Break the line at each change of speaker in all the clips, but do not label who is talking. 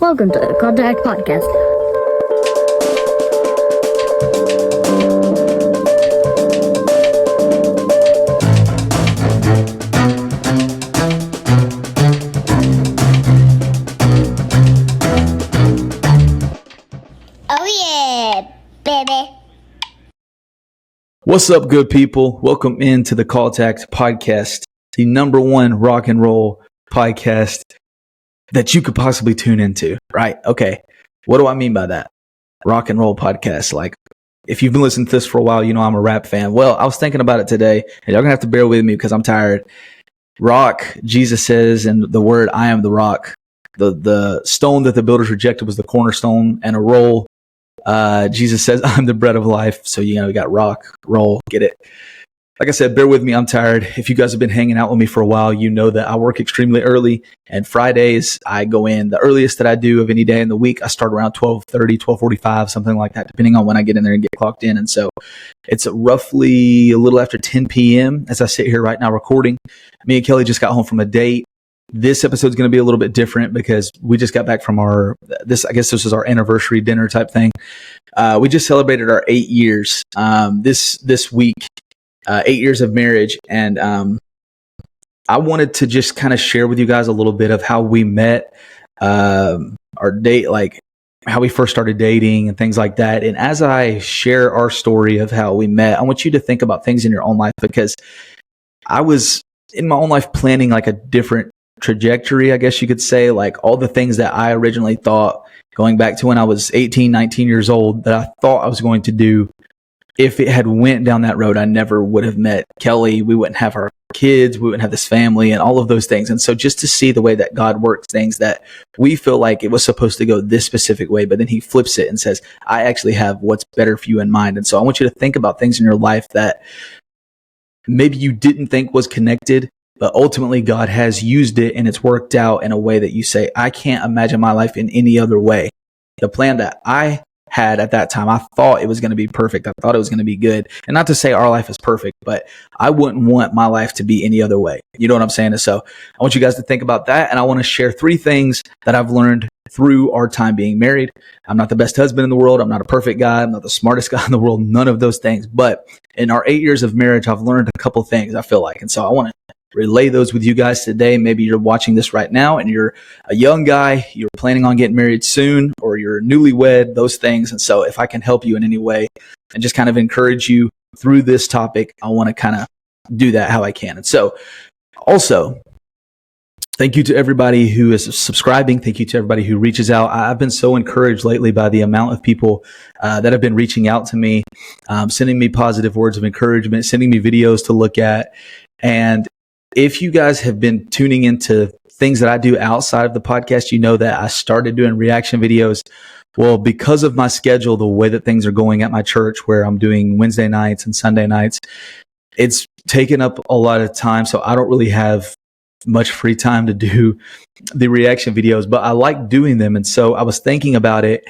Welcome to the Contact Podcast.
Oh yeah, baby.
What's up, good people? Welcome into the Contact Podcast, the number one rock and roll podcast that you could possibly tune into, right? Okay. What do I mean by that? Rock and roll podcast. Like, if you've been listening to this for a while, you know I'm a rap fan. Well, I was thinking about it today, and y'all gonna have to bear with me because I'm tired. Rock, Jesus says, and the word I am the rock. The stone that the builders rejected was the cornerstone, and a roll. Jesus says, I'm the bread of life. So, we got rock, roll, get it. Like I said, bear with me. I'm tired. If you guys have been hanging out with me for a while, you know that I work extremely early, and Fridays I go in the earliest that I do of any day in the week. I start around 12:30, 12:45, something like that, depending on when I get in there and get clocked in. And so it's roughly a little after 10 p.m. as I sit here right now recording. Me and Kelly just got home from a date. This episode is going to be a little bit different because we just got back from I guess this is our anniversary dinner type thing. We just celebrated our 8 years this week, 8 years of marriage. And I wanted to just kind of share with you guys a little bit of how we met, our date, like how we first started dating and things like that. And as I share our story of how we met, I want you to think about things in your own life, because I was in my own life planning like a different trajectory, I guess you could say, like all the things that I originally thought going back to when I was 18, 19 years old that I thought I was going to do. If it had went down that road, I never would have met Kelly. We wouldn't have our kids. We wouldn't have this family and all of those things. And so just to see the way that God works things that we feel like it was supposed to go this specific way, but then he flips it and says, I actually have what's better for you in mind. And so I want you to think about things in your life that maybe you didn't think was connected, but ultimately God has used it and it's worked out in a way that you say, I can't imagine my life in any other way. The plan that I had at that time, I thought it was going to be perfect. I thought it was going to be good. And not to say our life is perfect, but I wouldn't want my life to be any other way. You know what I'm saying? And so I want you guys to think about that. And I want to share 3 things that I've learned through our time being married. I'm not the best husband in the world. I'm not a perfect guy. I'm not the smartest guy in the world. None of those things. But in our 8 years of marriage, I've learned a couple things, I feel like. And so I want to relay those with you guys today. Maybe you're watching this right now and you're a young guy, you're planning on getting married soon, or you're newlywed, those things. And so if I can help you in any way and just kind of encourage you through this topic, I want to kind of do that how I can. And so also, thank you to everybody who is subscribing. Thank you to everybody who reaches out. I've been so encouraged lately by the amount of people that have been reaching out to me, sending me positive words of encouragement, sending me videos to look at. And if you guys have been tuning into things that I do outside of the podcast, you know that I started doing reaction videos. Well, because of my schedule, the way that things are going at my church, where I'm doing Wednesday nights and Sunday nights, it's taken up a lot of time. So I don't really have much free time to do the reaction videos, but I like doing them. And so I was thinking about it,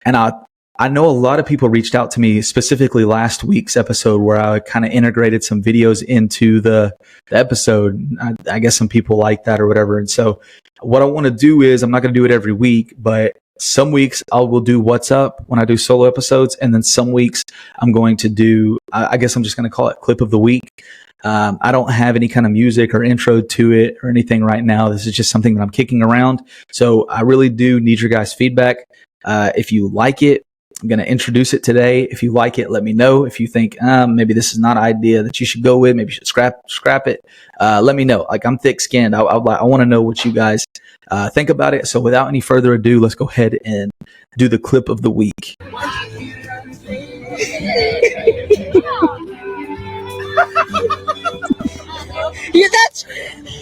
and I know a lot of people reached out to me, specifically last week's episode, where I kind of integrated some videos into the episode. I guess some people like that or whatever. And so what I want to do is, I'm not going to do it every week, but some weeks I will do What's Up when I do solo episodes. And then some weeks I'm going to do, I guess I'm just going to call it Clip of the Week. I don't have any kind of music or intro to it or anything right now. This is just something that I'm kicking around. So I really do need your guys' feedback. If you like it, I'm going to introduce it today. If you like it, let me know. If you think maybe this is not an idea that you should go with, maybe you should scrap it, let me know. Like, I'm thick-skinned. I want to know what you guys think about it. So without any further ado, let's go ahead and do the clip of the week.
Yeah, that's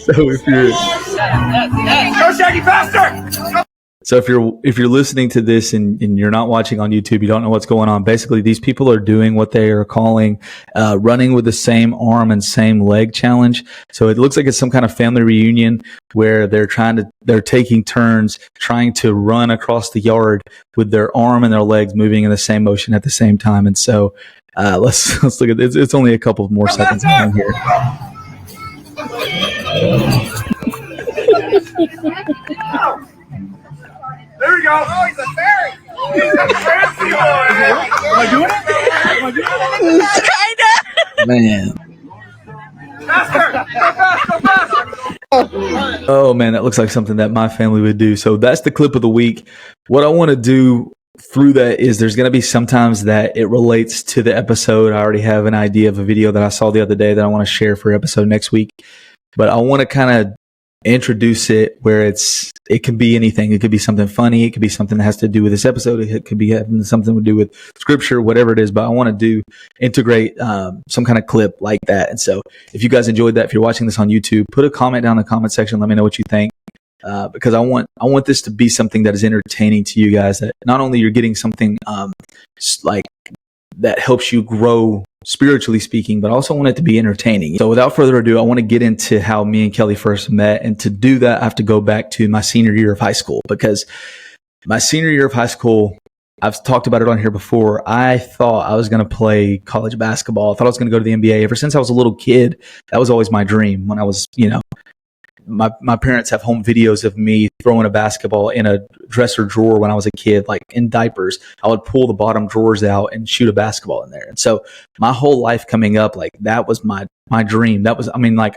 So if you're
go Shaggy faster.
So if you're listening to this and you're not watching on YouTube, you don't know what's going on. Basically, these people are doing what they are calling running with the same arm and same leg challenge. So it looks like it's some kind of family reunion where they're taking turns trying to run across the yard with their arm and their legs moving in the same motion at the same time. And so let's look at this. It's only a couple more seconds on here.
go. Oh, he's a fairy. He's a fancy boy. Am I doing it? Am I doing it? Kinda.
Man.
Faster. Go fast. Go fast.
Oh man, that looks like something that my family would do. So that's the clip of the week. What I want to do through that is there's going to be sometimes that it relates to the episode. I already have an idea of a video that I saw the other day that I want to share for episode next week. But I want to kind of introduce it where it can be anything. It could be something funny. It could be something that has to do with this episode. It could be having something to do with scripture, whatever it is. But I want to integrate some kind of clip like that. And so if you guys enjoyed that, if you're watching this on YouTube, put a comment down in the comment section. Let me know what you think. Because I want this to be something that is entertaining to you guys, that not only you're getting something like that helps you grow spiritually speaking, but also want it to be entertaining. So without further ado, I want to get into how me and Kelly first met. And to do that, I have to go back to my senior year of high school, because my senior year of high school, I've talked about it on here before. I thought I was going to play college basketball. I thought I was going to go to the NBA. Ever since I was a little kid, that was always my dream. When I was, my parents have home videos of me throwing a basketball in a dresser drawer when I was a kid, like in diapers. I would pull the bottom drawers out and shoot a basketball in there. And so my whole life coming up, like that was my dream. That was,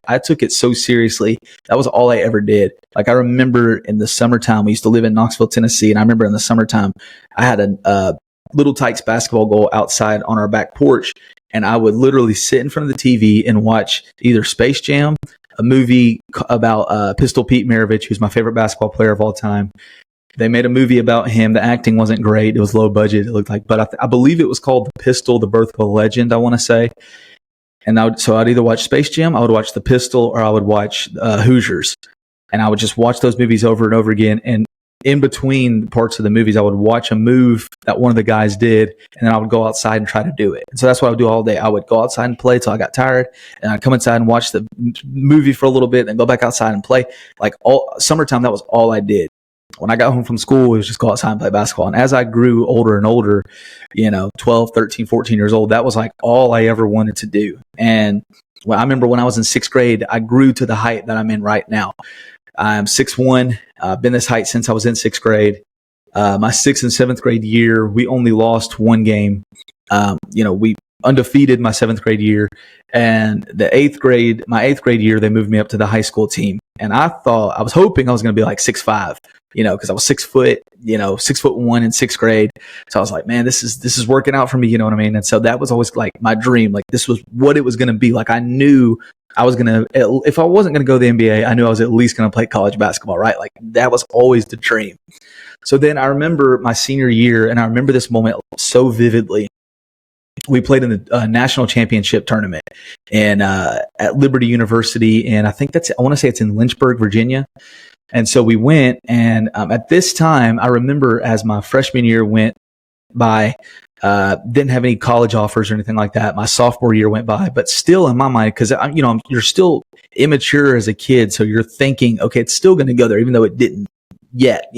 I took it so seriously. That was all I ever did. Like I remember in the summertime, we used to live in Knoxville, Tennessee. And I remember in the summertime, I had a Little Tykes basketball goal outside on our back porch. And I would literally sit in front of the TV and watch either Space Jam, a movie about Pistol Pete Maravich, who's my favorite basketball player of all time. They made a movie about him. The acting wasn't great. It was low budget, it looked like. But I believe it was called The Pistol, The Birth of a Legend, I want to say. And so I'd either watch Space Jam, I would watch The Pistol, or I would watch Hoosiers. And I would just watch those movies over and over again. And in between parts of the movies, I would watch a move that one of the guys did, and then I would go outside and try to do it. And so that's what I would do all day. I would go outside and play till I got tired, and I'd come inside and watch the movie for a little bit, then go back outside and play. Like all summertime, that was all I did. When I got home from school, it was just go outside and play basketball. And as I grew older and older, 12, 13, 14 years old, that was like all I ever wanted to do. And I remember when I was in sixth grade, I grew to the height that I'm in right now. I'm 6'1". I've been this height since I was in sixth grade. My sixth and seventh grade year, we only lost one game. We undefeated my seventh grade year, and my eighth grade year, they moved me up to the high school team. And I was hoping I was going to be like 6'5", because I was 6 foot, 6'1" in sixth grade. So I was like, man, this is working out for me. You know what I mean? And so that was always like my dream. Like this was what it was going to be. Like I knew I was going to, if I wasn't going to go to the NBA, I knew I was at least going to play college basketball, right? Like that was always the dream. So then I remember my senior year, and I remember this moment so vividly. We played in the national championship tournament at Liberty University. And I want to say it's in Lynchburg, Virginia. And so we went, and at this time, I remember as my freshman year went by, didn't have any college offers or anything like that. My sophomore year went by, but still in my mind, because you're still immature as a kid, so you're thinking, okay, it's still going to go there, even though it didn't yet.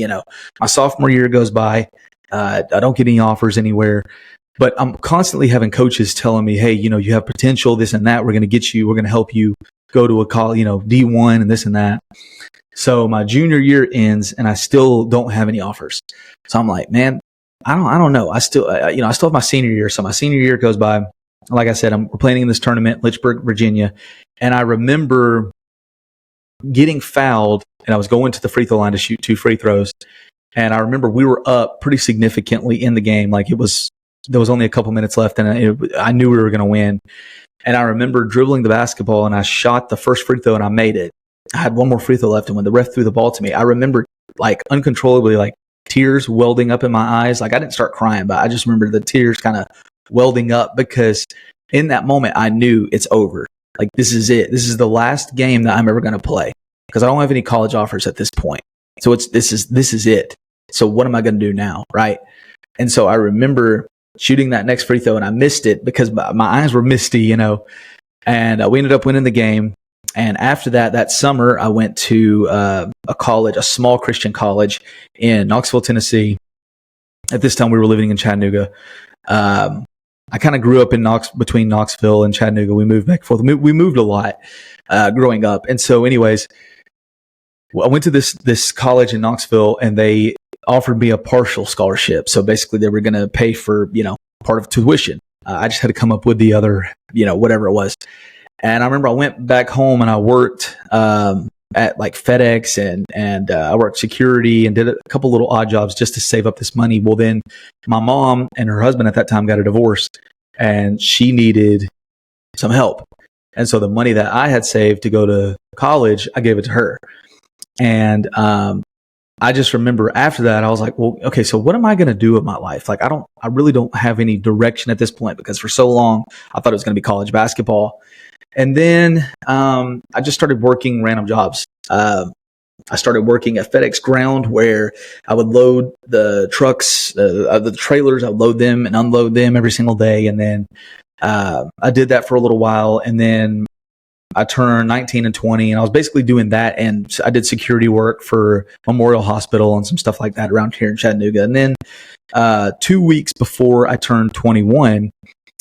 My sophomore year goes by, I don't get any offers anywhere, but I'm constantly having coaches telling me, hey, you have potential, this and that. We're going to help you go to a college, D1 and this and that. So my junior year ends, and I still don't have any offers. So I'm like, man, I don't know. I still have my senior year. So my senior year goes by. Like I said, we're playing in this tournament, Lynchburg, Virginia. And I remember getting fouled, and I was going to the free throw line to shoot 2 free throws. And I remember we were up pretty significantly in the game. Like there was only a couple minutes left, and I knew we were going to win. And I remember dribbling the basketball, and I shot the first free throw, and I made it. I had one more free throw left, and when the ref threw the ball to me, I remember like uncontrollably, like tears welding up in my eyes. Like I didn't start crying, but I just remember the tears kind of welding up, because in that moment I knew it's over. Like this is it. This is the last game that I'm ever going to play, because I don't have any college offers at this point. So this is it. So what am I going to do now? Right. And so I remember shooting that next free throw, and I missed it because my eyes were misty, and we ended up winning the game. And after that summer, I went to a small Christian college in Knoxville, Tennessee. At this time, we were living in Chattanooga. I kind of grew up between Knoxville and Chattanooga. We moved back and forth. We moved a lot growing up. And so anyways, I went to this college in Knoxville, and they offered me a partial scholarship. So basically they were going to pay for, part of tuition. I just had to come up with the other, whatever it was. And I remember I went back home and I worked, at like FedEx and I worked security and did a couple little odd jobs just to save up this money. Well, then my mom and her husband at that time got a divorce and she needed some help. And so the money that I had saved to go to college, I gave it to her. And, I just remember after that, I was like, well, okay, so what am I going to do with my life? Like, I really don't have any direction at this point because for so long I thought it was going to be college basketball. And then, I just started working random jobs. I started working at FedEx Ground where I would load the trucks, the trailers, I would load them and unload them every single day. And then, I did that for a little while. And then I turned 19 and 20 and I was basically doing that. And I did security work for Memorial Hospital and some stuff like that around here in Chattanooga. And then, 2 weeks before I turned 21,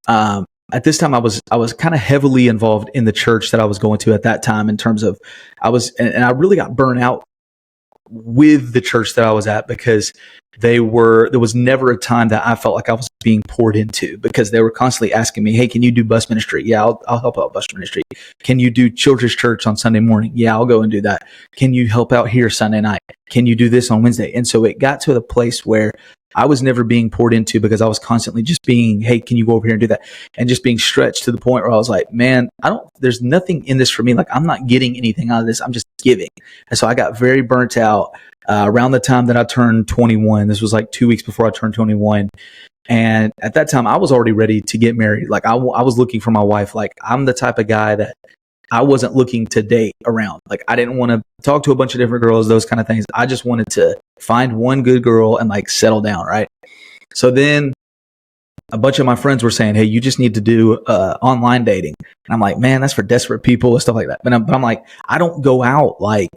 at this time I was kind of heavily involved in the church that I was going to at that time in terms of and I really got burnt out with the church that I was at because there was never a time that I felt like I was being poured into because they were constantly asking me, hey, can you do bus ministry? Yeah, I'll help out bus ministry. Can you do children's church on Sunday morning? Yeah, I'll go and do that. Can you help out here Sunday night? Can you do this on Wednesday? And so it got to the place where I was never being poured into because I was constantly just being, hey, can you go over here and do that? And just being stretched to the point where I was like, man, there's nothing in this for me. Like I'm not getting anything out of this. I'm just giving. And so I got very burnt out around the time that I turned 21. This was like 2 weeks before I turned 21. And at that time I was already ready to get married. Like I was looking for my wife. Like I'm the type of guy that I wasn't looking to date around. Like I didn't want to talk to a bunch of different girls, those kind of things. I just wanted to find one good girl and like settle down. Right. So then a bunch of my friends were saying, hey, you just need to do online dating. And I'm like, man, that's for desperate people and stuff like that. But I'm like, I don't go out like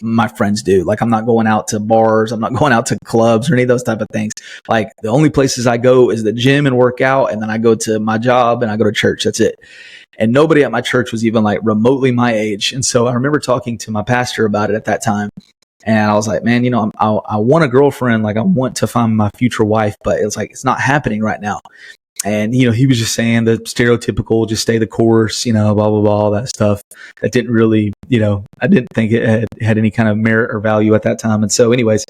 my friends do. Like I'm not going out to bars. I'm not going out to clubs or any of those type of things. Like the only places I go is the gym and work out. And then I go to my job and I go to church. That's it. And nobody at my church was even like remotely my age. And so I remember talking to my pastor about it at that time. And I was like, man, I want a girlfriend. Like I want to find my future wife, but it's like, it's not happening right now. And, he was just saying the stereotypical, just stay the course, blah, blah, blah, all that stuff that didn't really, I didn't think it had any kind of merit or value at that time. And so anyways,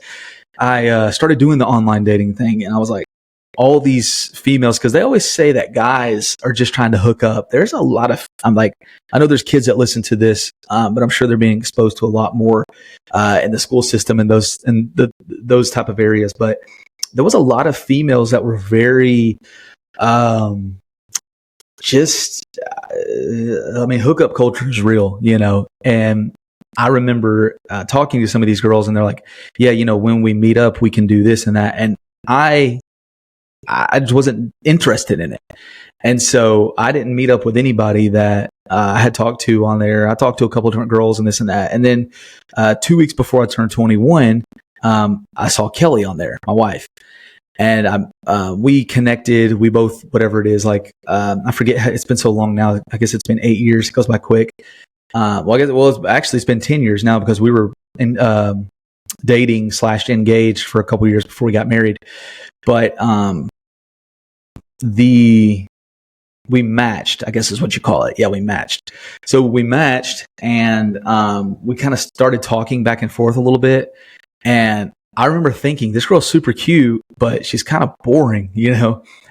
I started doing the online dating thing and I was like, all these females, because they always say that guys are just trying to hook up. There's a lot of, I know there's kids that listen to this, but I'm sure they're being exposed to a lot more in the school system and those type of areas. But there was a lot of females that were very, hookup culture is real, and I remember talking to some of these girls and they're like, yeah, when we meet up, we can do this and that. And I just wasn't interested in it. And so I didn't meet up with anybody that I had talked to on there. I talked to a couple of different girls and this and that. And then 2 weeks before I turned 21, I saw Kelly on there, my wife. And we connected. We both, whatever it is, like I forget. It's been so long now. I guess it's been 8 years. It goes by quick. It's been 10 years now because we were in dating / engaged for a couple of years before we got married. But we matched, I guess is what you call it. Yeah, we matched. So we matched and we kind of started talking back and forth a little bit. And I remember thinking, this girl's super cute, but she's kind of boring,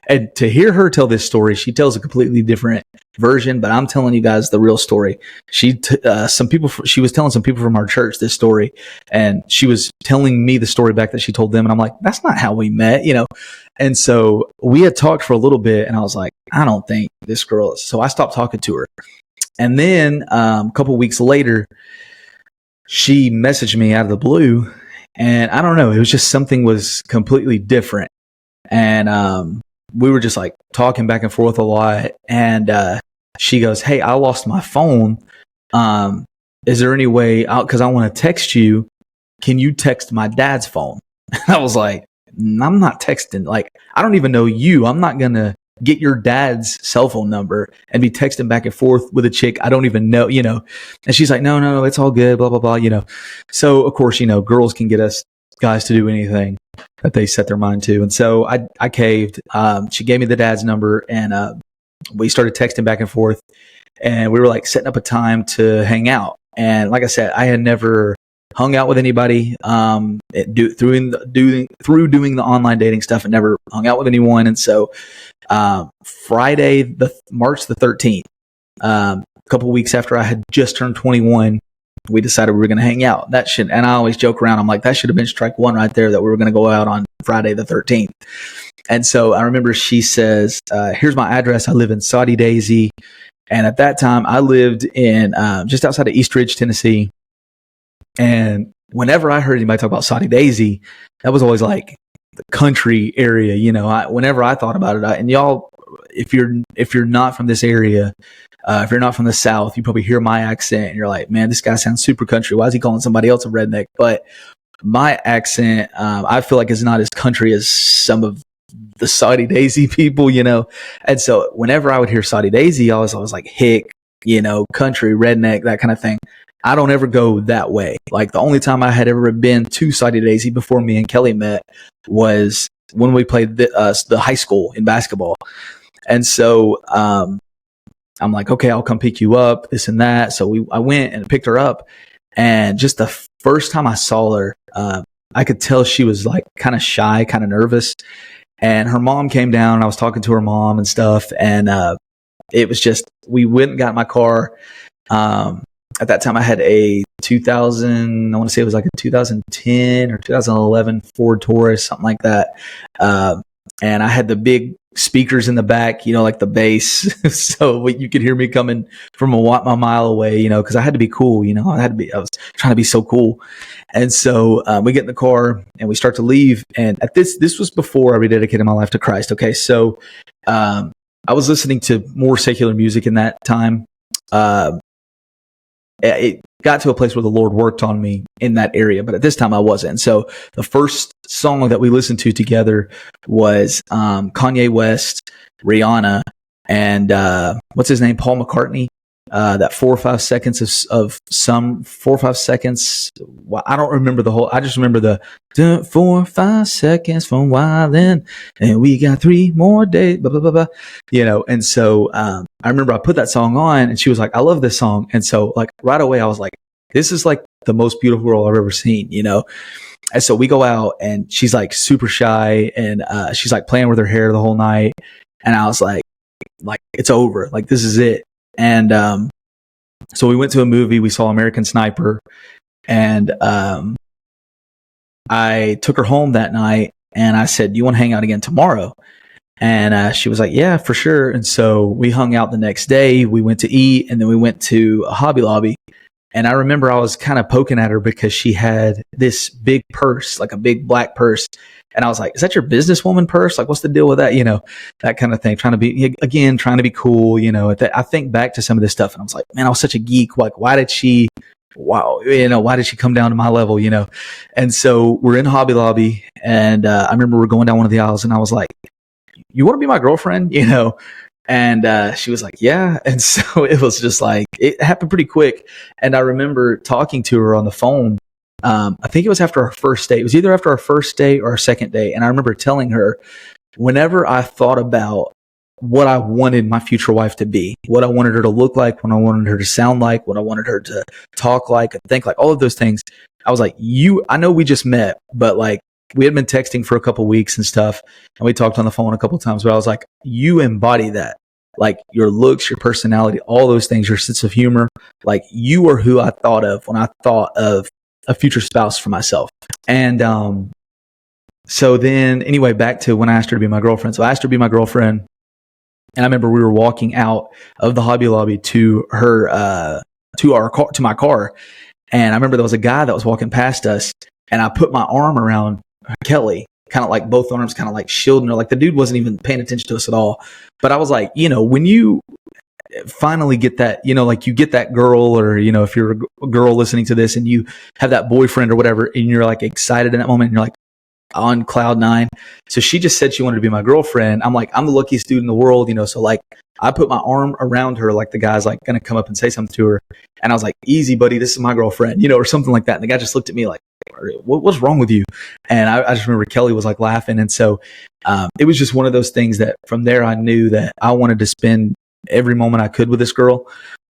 And to hear her tell this story, she tells a completely different version, but I'm telling you guys the real story. She was telling some people from our church this story, and she was telling me the story back that she told them, and I'm like, that's not how we met, And so we had talked for a little bit, and I was like, I don't think this girl is. So I stopped talking to her. And then a couple weeks later, she messaged me out of the blue. And I don't know, it was just something was completely different. And we were just like talking back and forth a lot. And she goes, hey, I lost my phone. Is there any way, because I want to text you, can you text my dad's phone? I was like, I'm not texting. Like, I don't even know you. I'm not going to get your dad's cell phone number and be texting back and forth with a chick I don't even know, And she's like, no, it's all good, blah, blah, blah, So of course, girls can get us guys to do anything that they set their mind to. And so I caved. She gave me the dad's number, and we started texting back and forth, and we were like setting up a time to hang out. And like I said, I had never hung out with anybody through doing the online dating stuff, and never hung out with anyone. And so Friday, March the 13th, a couple of weeks after I had just turned 21, we decided we were going to hang out. And I always joke around, I'm like, that should have been strike one right there, that we were going to go out on Friday the 13th. And so I remember she says, here's my address. I live in Saudi Daisy. And at that time, I lived in just outside of East Ridge, Tennessee. And whenever I heard anybody talk about Saudi Daisy, that was always like the country area. You know, whenever I thought about it, and y'all, if you're not from this area, if you're not from the South, you probably hear my accent and you're like, man, this guy sounds super country. Why is he calling somebody else a redneck? But my accent, I feel like is not as country as some of the Saudi Daisy people, you know? And so whenever I would hear Saudi Daisy, I was like, hick, you know, country, redneck, that kind of thing. I don't ever go that way. Like the only time I had ever been to Saudi Daisy before me and Kelly met was when we played the high school in basketball. And so, I'm like, okay, I'll come pick you up, this and that. So I went and picked her up, and just the first time I saw her, I could tell she was like kind of shy, kind of nervous. And her mom came down, and I was talking to her mom and stuff. And, it was just, we went and got in my car. At that time I had a 2000, I want to say it was like a 2010 or 2011 Ford Taurus, something like that. And I had the big speakers in the back, you know, like the bass. So you could hear me coming from a mile away, you know, because I had to be cool, you know, I was trying to be so cool. And so we get in the car and we start to leave. And at this was before I rededicated my life to Christ. Okay. So I was listening to more secular music in that time. It got to a place where the Lord worked on me in that area, but at this time I wasn't. And so the first song that we listened to together was Kanye West, Rihanna, and what's his name, Paul McCartney. That 4 or 5 seconds of some 4 or 5 seconds. Well, I don't remember the whole. I just remember the 4 or 5 seconds from wildin', and we got 3 more days. Blah blah blah blah. You know, and so I remember I put that song on, and she was like, "I love this song." And so, like right away, I was like, "This is like the most beautiful girl I've ever seen." You know. And so we go out, and she's like super shy, and she's like playing with her hair the whole night, and I was like, it's over. Like this is it. And so we went to a movie. We saw American Sniper, and I took her home that night, and I said, "You want to hang out again tomorrow?" And she was like, "Yeah, for sure." And so we hung out the next day. We went to eat, and then we went to a Hobby Lobby. And I remember I was kind of poking at her because she had this big purse, like a big black purse. And I was like, "Is that your businesswoman purse? Like, what's the deal with that?" You know, that kind of thing. Trying to be cool, you know. I think back to some of this stuff, and I was like, man, I was such a geek. Like, why did she come down to my level, you know? And so we're in Hobby Lobby, and I remember we're going down one of the aisles, and I was like, "You want to be my girlfriend?" You know? And she was like, "Yeah." And so it was just like, it happened pretty quick. And I remember talking to her on the phone. I think it was after our first date. It was either after our first date or our second date. And I remember telling her, whenever I thought about what I wanted my future wife to be, what I wanted her to look like, what I wanted her to sound like, what I wanted her to talk like, think like, all of those things, I was like, I know we just met, but like, we had been texting for a couple weeks and stuff, and we talked on the phone a couple times, but I was like, you embody that. Like your looks, your personality, all those things, your sense of humor, like you are who I thought of when I thought of a future spouse for myself. And so then anyway, back to when I asked her to be my girlfriend. So I asked her to be my girlfriend, and I remember we were walking out of the Hobby Lobby to her to my car, and I remember there was a guy that was walking past us, and I put my arm around Kelly, kind of like both arms, kind of like shielding her. Like the dude wasn't even paying attention to us at all. But I was like, you know, when you finally get that, you know, like you get that girl, or, you know, if you're a girl listening to this and you have that boyfriend or whatever, and you're like excited in that moment, and you're like on cloud nine. So she just said she wanted to be my girlfriend. I'm like, I'm the luckiest dude in the world, you know? So like I put my arm around her, like the guy's like going to come up and say something to her. And I was like, easy buddy, this is my girlfriend, you know, or something like that. And the guy just looked at me like, what's wrong with you? And I just remember Kelly was like laughing. And so it was just one of those things that from there I knew that I wanted to spend every moment I could with this girl.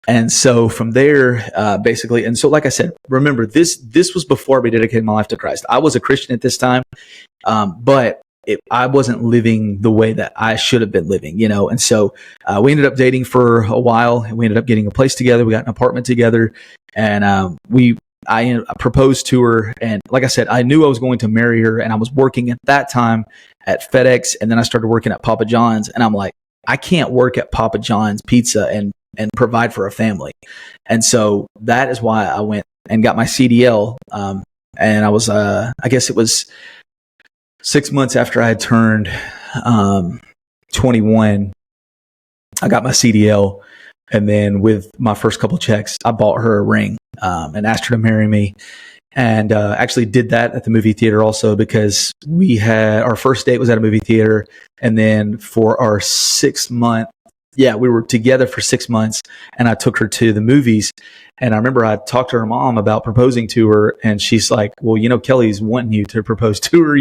And so from there, basically, and so like I said, remember this was before I rededicated my life to Christ. I was a Christian at this time, but I wasn't living the way that I should have been living, And so we ended up dating for a while. We ended up getting a place together. We got an apartment together, and I proposed to her. And like I said, I knew I was going to marry her, and I was working at that time at FedEx, and then I started working at Papa John's, and I'm like, I can't work at Papa John's Pizza and provide for a family. And so that is why I went and got my CDL. And I was, I guess it was 6 months after I had turned 21, I got my CDL. And then with my first couple checks, I bought her a ring and asked her to marry me. And actually did that at the movie theater also, because we had our first date was at a movie theater. And then for our 6 month, we were together for 6 months, and I took her to the movies. And I remember I talked to her mom about proposing to her, and she's like, well, Kelly's wanting you to propose to her,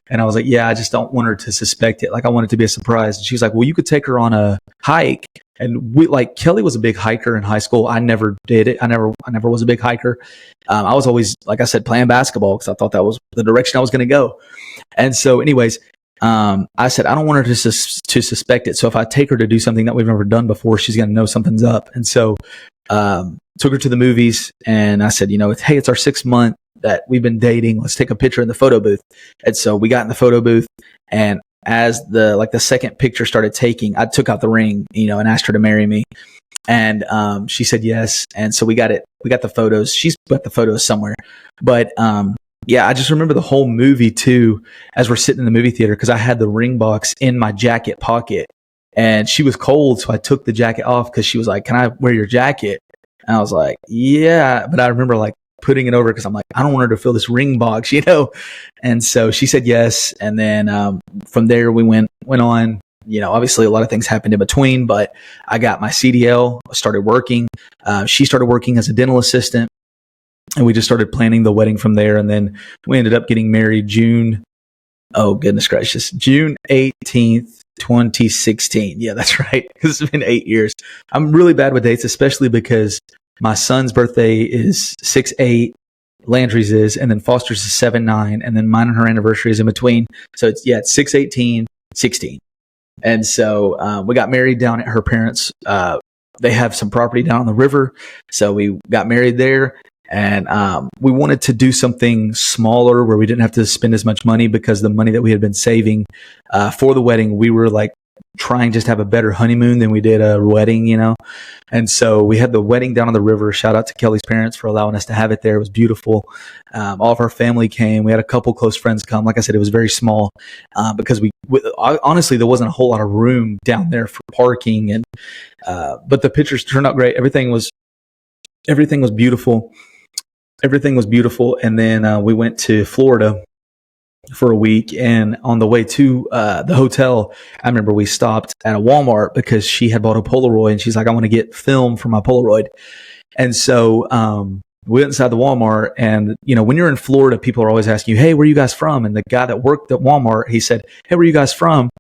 And I was like, yeah, I just don't want her to suspect it. Like, I want it to be a surprise. And she's like, well, you could take her on a hike. And Kelly was a big hiker in high school. I never did it. I never was a big hiker. I was always, like I said, playing basketball because I thought that was the direction I was going to go. And so anyways, I said, I don't want her to suspect it. So if I take her to do something that we've never done before, she's going to know something's up. And so, took her to the movies, and I said, hey, it's our 6 month that we've been dating. Let's take a picture in the photo booth. And so we got in the photo booth, and as the second picture started taking, I took out the ring, and asked her to marry me. And, she said yes. And so we got the photos. She's got the photos somewhere, but, I just remember the whole movie too, as we're sitting in the movie theater, because I had the ring box in my jacket pocket, and she was cold. So I took the jacket off because she was like, can I wear your jacket? And I was like, yeah. But I remember like putting it over because I'm like, I don't want her to feel this ring box, And so she said yes. And then from there we went on. Obviously a lot of things happened in between, but I got my CDL, started working. She started working as a dental assistant. And we just started planning the wedding from there. And then we ended up getting married June 18th, 2016. Yeah, that's right. It's been 8 years. I'm really bad with dates, especially because my son's birthday is 6/8, Landry's is, and then Foster's is 7/9, and then mine and her anniversary is in between. So it's 6/18/16. And so we got married down at her parents'. They have some property down on the river. So we got married there. And we wanted to do something smaller where we didn't have to spend as much money, because the money that we had been saving for the wedding, we were like trying just to have a better honeymoon than we did a wedding, And so we had the wedding down on the river. Shout out to Kelly's parents for allowing us to have it there. It was beautiful. All of our family came. We had a couple close friends come. Like I said, it was very small because honestly, there wasn't a whole lot of room down there for parking. And but the pictures turned out great. Everything was beautiful. Everything was beautiful. And then we went to Florida for a week. And on the way to the hotel, I remember we stopped at a Walmart because she had bought a Polaroid. And she's like, I want to get film for my Polaroid. And so we went inside the Walmart. And, when you're in Florida, people are always asking you, hey, where are you guys from? And the guy that worked at Walmart, he said, hey, where are you guys from?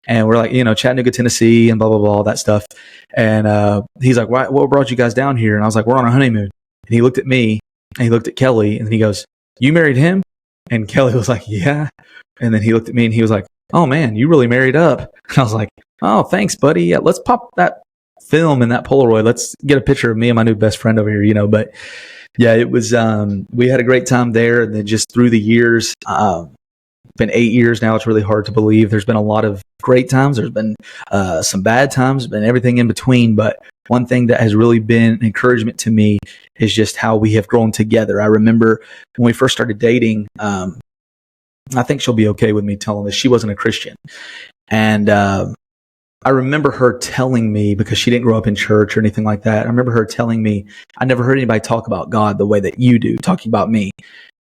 And we're like, Chattanooga, Tennessee, and blah, blah, blah, all that stuff. And he's like, what brought you guys down here? And I was like, we're on a honeymoon. And he looked at me, and he looked at Kelly, and he goes, you married him? And Kelly was like, yeah. And then he looked at me, and he was like, oh, man, you really married up. And I was like, oh, thanks, buddy. Yeah, let's pop that film and that Polaroid. Let's get a picture of me and my new best friend over here, But, yeah, it was we had a great time there. And then just through the years, been 8 years now. It's really hard to believe. There's been a lot of great times. There's been some bad times, been everything in between. But one thing that has really been an encouragement to me is just how we have grown together. I remember when we first started dating, I think she'll be okay with me telling this. She wasn't a Christian. And I remember her telling me, because she didn't grow up in church or anything like that, I remember her telling me, I never heard anybody talk about God the way that you do, talking about me.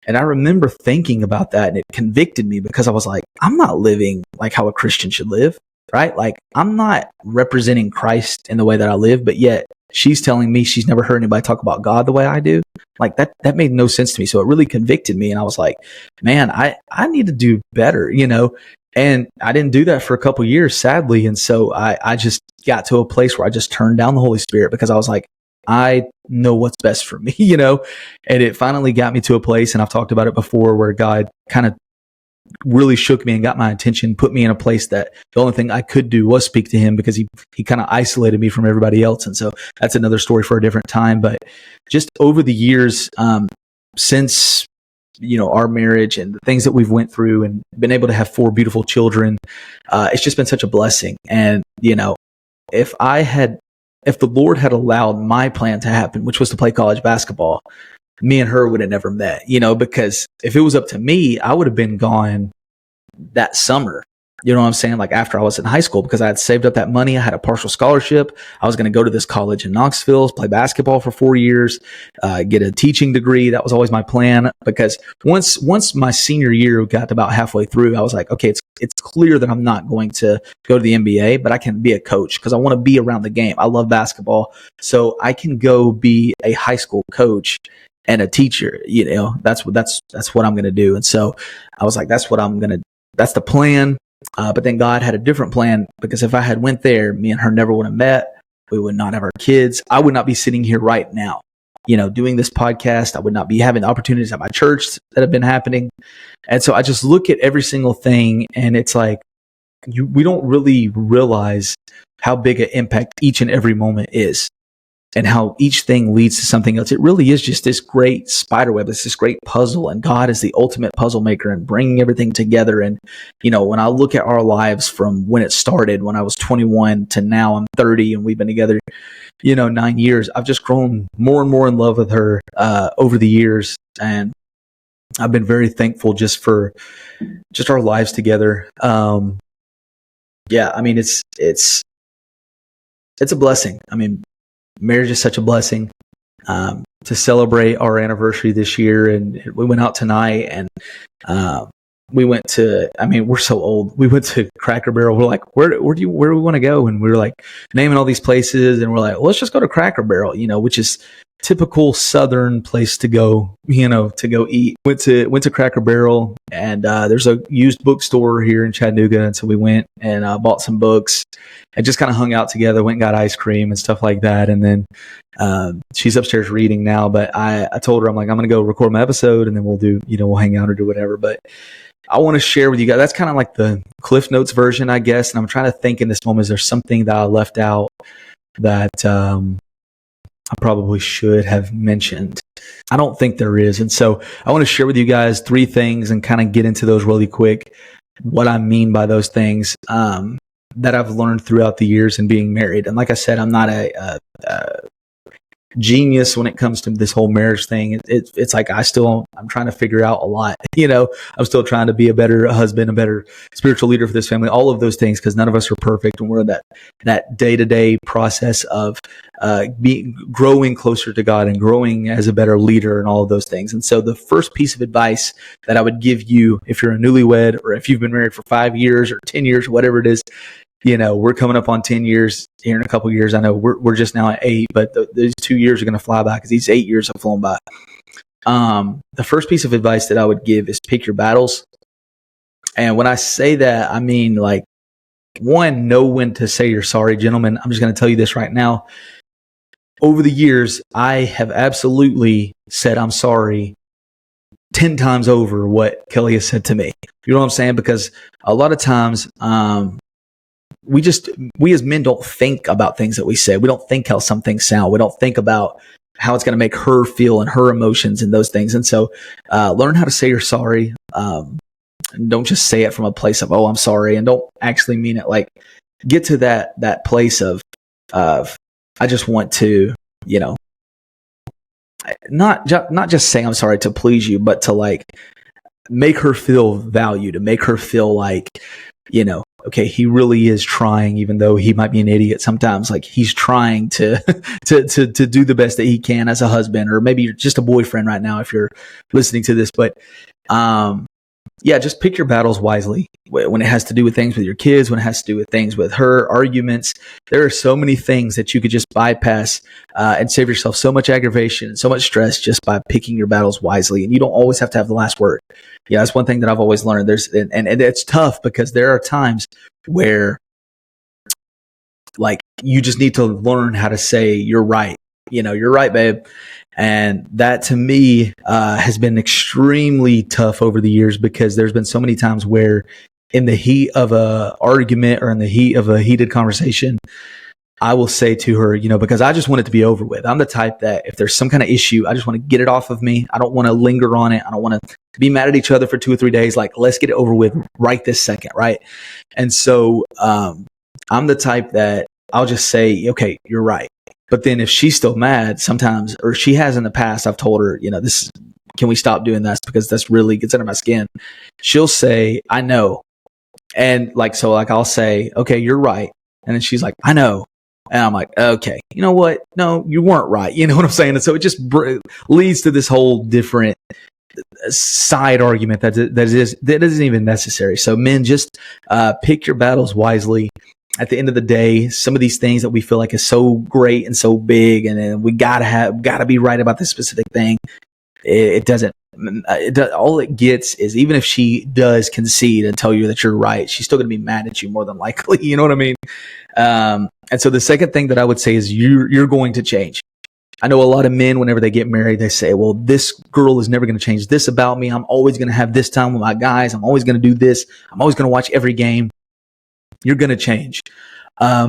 And I remember thinking about that, and it convicted me, because I was like, I'm not living like how a Christian should live. right? Like, I'm not representing Christ in the way that I live, but yet she's telling me she's never heard anybody talk about God the way I do. Like, that made no sense to me. So it really convicted me. And I was like, man, I need to do better, you know? And I didn't do that for a couple years, sadly. And so I just got to a place where I just turned down the Holy Spirit because I was like, I know what's best for me, you know? And it finally got me to a place, and I've talked about it before, where God kind of really shook me and got my attention, put me in a place that the only thing I could do was speak to him, because he kind of isolated me from everybody else. And so that's another story for a different time. But just over the years, since, you know, our marriage and the things that we've went through and been able to have 4 beautiful children, it's just been such a blessing. And, you know, if the Lord had allowed my plan to happen, which was to play college basketball, me and her would have never met, you know, because if it was up to me, I would have been gone that summer. You know what I'm saying? Like, after I was in high school, because I had saved up that money. I had a partial scholarship. I was going to go to this college in Knoxville, play basketball for 4 years, get a teaching degree. That was always my plan, because once my senior year got about halfway through, I was like, okay, it's clear that I'm not going to go to the NBA, but I can be a coach, because I want to be around the game. I love basketball. So I can go be a high school coach and a teacher. You know, that's what I'm going to do. And so I was like, that's the plan. But then God had a different plan, because if I had went there, me and her never would have met. We would not have our kids. I would not be sitting here right now, you know, doing this podcast. I would not be having the opportunities at my church that have been happening. And so I just look at every single thing, and it's like, we don't really realize how big an impact each and every moment is, and how each thing leads to something else. It really is just this great spider web. It's this great puzzle, and God is the ultimate puzzle maker and bringing everything together. And, you know, when I look at our lives from when it started, when I was 21 to now I'm 30, and we've been together, you know, 9 years, I've just grown more and more in love with her, over the years. And I've been very thankful just for our lives together. Yeah, I mean, it's a blessing. I mean, marriage is such a blessing. To celebrate our anniversary this year, and we went out tonight, and we went to, I mean, we're so old. We went to Cracker Barrel. We're like, where do we want to go? And we were like naming all these places, and we're like, well, let's just go to Cracker Barrel, you know, which is typical Southern place to go, you know, to go eat. Went to Cracker Barrel, and there's a used bookstore here in Chattanooga, and so we went and bought some books and just kind of hung out together. Went and got ice cream and stuff like that, and then she's upstairs reading now. But I told her, I'm like, I'm gonna go record my episode, and then we'll hang out or do whatever. But I want to share with you guys, that's kind of like the Cliff Notes version, I guess. And I'm trying to think in this moment, is there something that I left out that I probably should have mentioned? I don't think there is. And so I want to share with you guys 3 things and kind of get into those really quick, what I mean by those things that I've learned throughout the years in being married. And like I said, I'm not a genius when it comes to this whole marriage thing. It's like I'm trying to figure out a lot. You know, I'm still trying to be a better husband, a better spiritual leader for this family, all of those things, because none of us are perfect, and we're in that day-to-day process of growing closer to God and growing as a better leader and all of those things. And so the first piece of advice that I would give you, if you're a newlywed, or if you've been married for 5 years or 10 years, whatever it is, you know, we're coming up on 10 years here in a couple of years. I know we're just now at 8, but these 2 years are going to fly by, because these 8 years have flown by. The first piece of advice that I would give is pick your battles. And when I say that, I mean, like, one, know when to say you're sorry. Gentlemen, I'm just going to tell you this right now. Over the years, I have absolutely said I'm sorry 10 times over what Kelly has said to me. You know what I'm saying? Because a lot of times, we as men don't think about things that we say. We don't think how some things sound. We don't think about how it's going to make her feel and her emotions and those things. And so learn how to say you're sorry. Don't just say it from a place of, oh, I'm sorry, and don't actually mean it. Like, get to that place of I just want to, you know, not just say I'm sorry to please you, but to, like, make her feel valued, to make her feel like, you know, okay, he really is trying, even though he might be an idiot sometimes. Like, he's trying to do the best that he can as a husband, or maybe you're just a boyfriend right now if you're listening to this. But yeah, just pick your battles wisely when it has to do with things with your kids, when it has to do with things with her, arguments. There are so many things that you could just bypass and save yourself so much aggravation, so much stress just by picking your battles wisely. And you don't always have to have the last word. Yeah, that's one thing that I've always learned. And it's tough because there are times where like you just need to learn how to say you're right. You're right, babe. And that to me has been extremely tough over the years because there's been so many times where in the heat of a argument or in the heat of a heated conversation, I will say to her, because I just want it to be over with. I'm the type that if there's some kind of issue, I just want to get it off of me. I don't want to linger on it. I don't want to be mad at each other for 2 or 3 days. Like, let's get it over with right this second, right? And so I'm the type that I'll just say, okay, you're right. But then if she's still mad sometimes, or she has in the past, I've told her, can we stop doing this? Because that's really gets under my skin. She'll say, I know. And I'll say, okay, you're right. And then she's like, I know. And I'm like, okay, you know what? No, you weren't right. You know what I'm saying? And so it just leads to this whole different side argument that isn't even necessary. So men, just pick your battles wisely. At the end of the day, some of these things that we feel like is so great and so big, and we gotta be right about this specific thing. It doesn't. All it gets is, even if she does concede and tell you that you're right, she's still gonna be mad at you more than likely. You know what I mean? And so the second thing that I would say is you're going to change. I know a lot of men, whenever they get married, they say, well, this girl is never going to change this about me. I'm always going to have this time with my guys. I'm always going to do this. I'm always going to watch every game. You're going to change.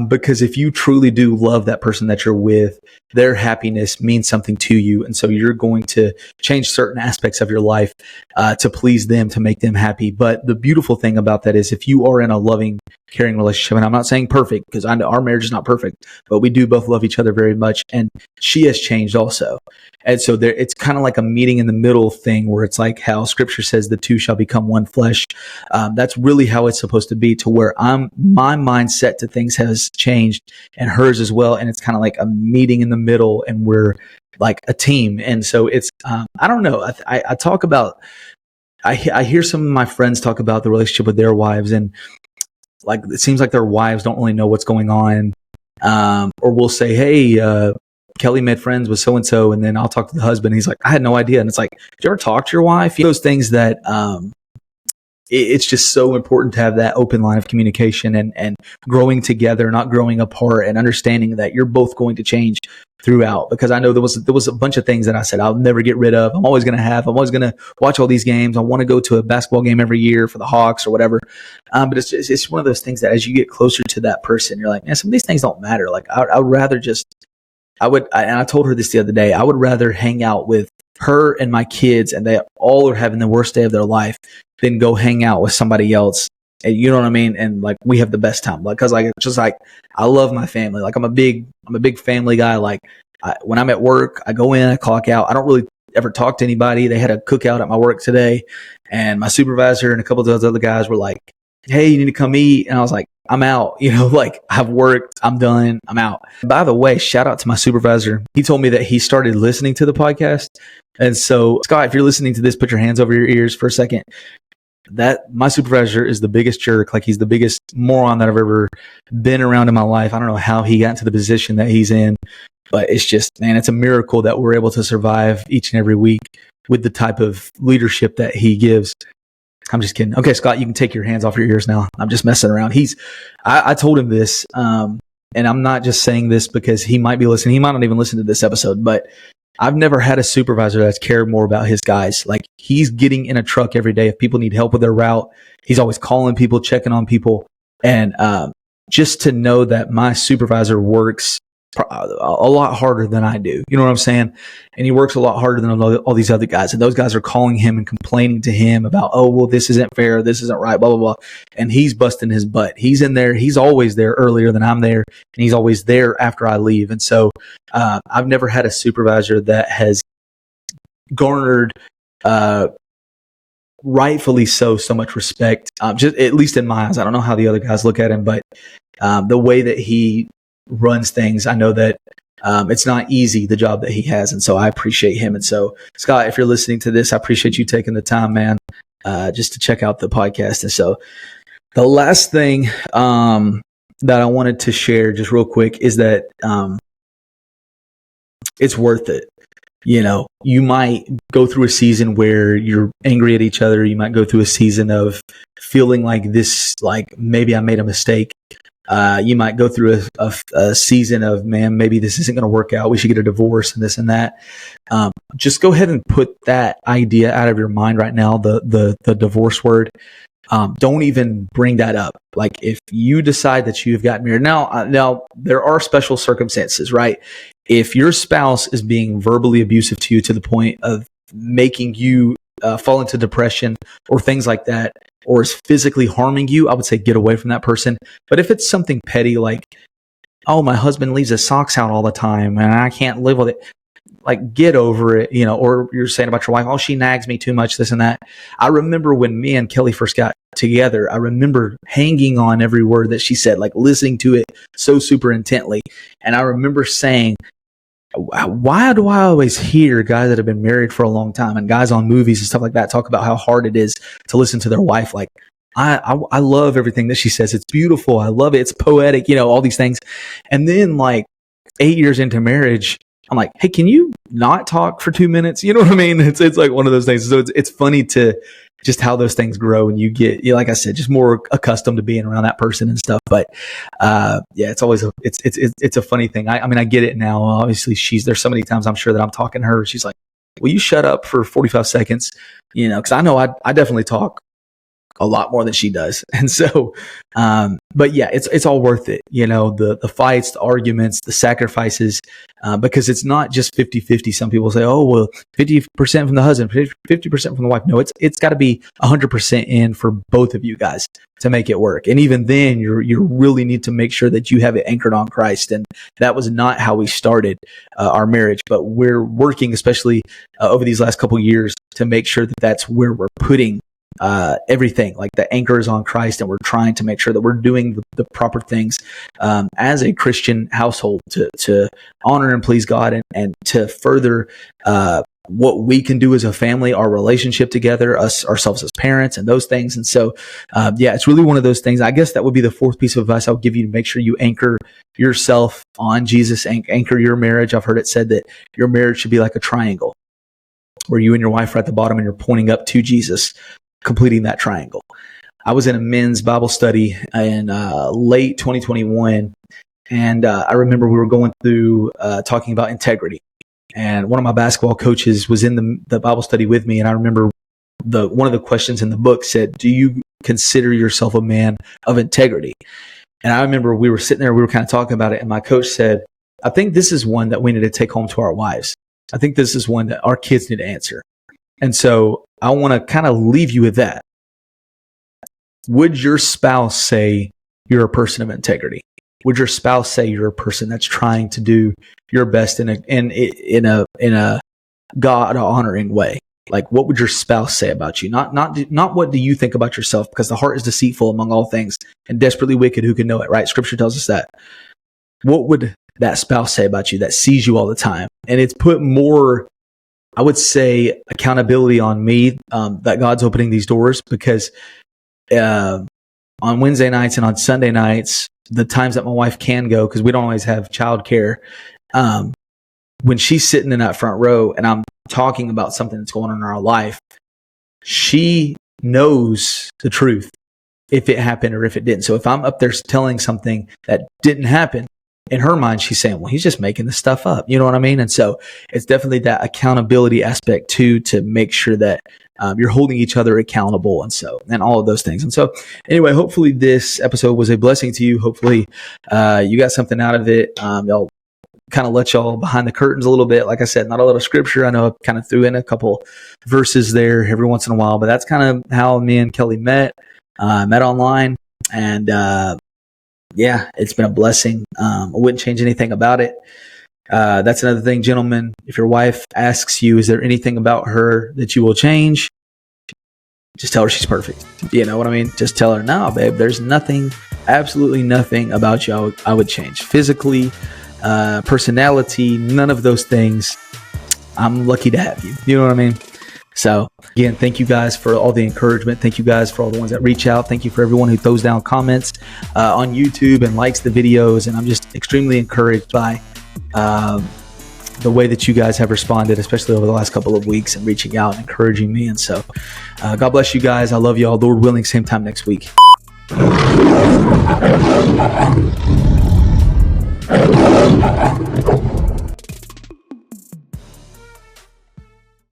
Because if you truly do love that person that you're with, their happiness means something to you. And so you're going to change certain aspects of your life to please them, to make them happy. But the beautiful thing about that is if you are in a loving, caring relationship, and I'm not saying perfect because I know our marriage is not perfect, but we do both love each other very much. And she has changed also. And so it's kind of like a meeting in the middle thing where it's like how scripture says the two shall become one flesh. That's really how it's supposed to be, to where my mindset to things has changed and hers as well. And it's kind of like a meeting in the middle and we're like a team. And so it's, I don't know. I talk about, I hear some of my friends talk about the relationship with their wives, and like, it seems like their wives don't really know what's going on. Or we'll say, hey, Kelly made friends with so-and-so. And then I'll talk to the husband. He's like, I had no idea. And it's like, did you ever talk to your wife? Those things that, it's just so important to have that open line of communication and growing together, not growing apart, and understanding that you're both going to change throughout. Because I know there was a bunch of things that I said I'll never get rid of. I'm always going to watch all these games. I want to go to a basketball game every year for the Hawks or whatever. But it's one of those things that as you get closer to that person, you're like, man, some of these things don't matter. Like I would rather just, and I told her this the other day, I would rather hang out with her and my kids and they all are having the worst day of their life than go hang out with somebody else. And you know what I mean? And like, we have the best time. Like, cause like, it's just like, I love my family. Like I'm a big family guy. Like when I'm at work, I go in, I clock out. I don't really ever talk to anybody. They had a cookout at my work today, and my supervisor and a couple of those other guys were like, hey, you need to come eat. And I was like, I'm out, like I've worked, I'm done, I'm out. By the way, shout out to my supervisor. He told me that he started listening to the podcast. And so, Scott, if you're listening to this, put your hands over your ears for a second. That my supervisor is the biggest jerk. Like he's the biggest moron that I've ever been around in my life. I don't know how he got into the position that he's in, but it's just, man, it's a miracle that we're able to survive each and every week with the type of leadership that he gives. I'm just kidding. Okay, Scott, you can take your hands off your ears now. I'm just messing around. I told him this, and I'm not just saying this because he might be listening. He might not even listen to this episode, but I've never had a supervisor that's cared more about his guys. Like he's getting in a truck every day. If people need help with their route, he's always calling people, checking on people. And just to know that my supervisor works a lot harder than I do. You know what I'm saying? And he works a lot harder than all these other guys. And those guys are calling him and complaining to him about, oh, well, this isn't fair. This isn't right, blah, blah, blah. And he's busting his butt. He's in there. He's always there earlier than I'm there. And he's always there after I leave. And so I've never had a supervisor that has garnered rightfully so much respect, just at least in my eyes. I don't know how the other guys look at him, but the way that he runs things, I know that it's not easy, the job that he has. And so I appreciate him. And so, Scott, if you're listening to this, I appreciate you taking the time, man. just to check out the podcast. And so the last thing that I wanted to share just real quick is that it's worth it. You know, you might go through a season where you're angry at each other. You might go through a season of feeling like this, like maybe I made a mistake. You might go through a season of, man, maybe this isn't going to work out. We should get a divorce and this and that. Just go ahead and put that idea out of your mind right now. The divorce word. Don't even bring that up. Like if you decide that you've gotten married now there are special circumstances, right? If your spouse is being verbally abusive to you to the point of making you fall into depression or things like that, or is physically harming you, I would say get away from that person. But if it's something petty like, oh, my husband leaves his socks out all the time and I can't live with it, like get over it, you know. Or you're saying about your wife, oh, she nags me too much, this and that. I remember when me and Kelly first got together, I remember hanging on every word that she said, like listening to it so super intently. And I remember saying, why do I always hear guys that have been married for a long time and guys on movies and stuff like that talk about how hard it is to listen to their wife? Like, I love everything that she says. It's beautiful. I love it. It's poetic, you know, all these things. And then like 8 years into marriage, I'm like, hey, can you not talk for 2 minutes? You know what I mean? It's like one of those things. So it's funny to just how those things grow and you get, like I said, just more accustomed to being around that person and stuff. But yeah, it's always it's a funny thing. I mean, I get it now. Obviously, there's so many times I'm sure that I'm talking to her. She's like, will you shut up for 45 seconds? You know, because I know I definitely talk a lot more than she does. And so, but yeah, it's all worth it. You know, the fights, the arguments, the sacrifices, because it's not just 50-50. Some people say, oh, well, 50% from the husband, 50% from the wife. No, it's got to be 100% in for both of you guys to make it work. And even then you really need to make sure that you have it anchored on Christ. And that was not how we started our marriage, but we're working, especially over these last couple of years, to make sure that that's where we're putting everything. Like the anchor is on Christ, and we're trying to make sure that we're doing the proper things as a Christian household to honor and please God, and to further what we can do as a family, our relationship together, ourselves as parents, and those things. And so, yeah, it's really one of those things. I guess that would be the fourth piece of advice I would give you, to make sure you anchor yourself on Jesus, anchor your marriage. I've heard it said that your marriage should be like a triangle, where you and your wife are at the bottom and you're pointing up to Jesus, completing that triangle. I was in a men's Bible study in late 2021, and I remember we were going through talking about integrity. And one of my basketball coaches was in the Bible study with me, and I remember one of the questions in the book said, do you consider yourself a man of integrity? And I remember we were sitting there, we were kind of talking about it, and my coach said, I think this is one that we need to take home to our wives. I think this is one that our kids need to answer. And so I want to kind of leave you with that. Would your spouse say you're a person of integrity? Would your spouse say you're a person that's trying to do your best in a God honoring way? Like, what would your spouse say about you? Not what do you think about yourself, because the heart is deceitful among all things and desperately wicked. Who can know it? Right? Scripture tells us that. What would that spouse say about you that sees you all the time? And it's put more, I would say, accountability on me, that God's opening these doors, because on Wednesday nights and on Sunday nights, the times that my wife can go, because we don't always have childcare, when she's sitting in that front row and I'm talking about something that's going on in our life, she knows the truth, if it happened or if it didn't. So if I'm up there telling something that didn't happen, in her mind, she's saying, well, he's just making this stuff up. You know what I mean? And so it's definitely that accountability aspect too, to make sure that you're holding each other accountable, and all of those things. And so anyway, hopefully this episode was a blessing to you. Hopefully you got something out of it. I'll kind of let y'all behind the curtains a little bit. Like I said, not a lot of scripture. I know I kind of threw in a couple verses there every once in a while, but that's kind of how me and Kelly met online. And yeah, it's been a blessing. I wouldn't change anything about it. That's another thing, gentlemen. If your wife asks you, is there anything about her that you will change? Just tell her she's perfect. You know what I mean? Just tell her, no, babe, there's nothing, absolutely nothing about you I would change. Physically, personality, none of those things. I'm lucky to have you. You know what I mean? So Again, thank you guys for all the encouragement. Thank you guys for all the ones that reach out. Thank you for everyone who throws down comments on YouTube and likes the videos. And I'm just extremely encouraged by the way that you guys have responded, especially over the last couple of weeks, and reaching out and encouraging me. And so God bless you guys. I love you all. Lord willing, same time next week.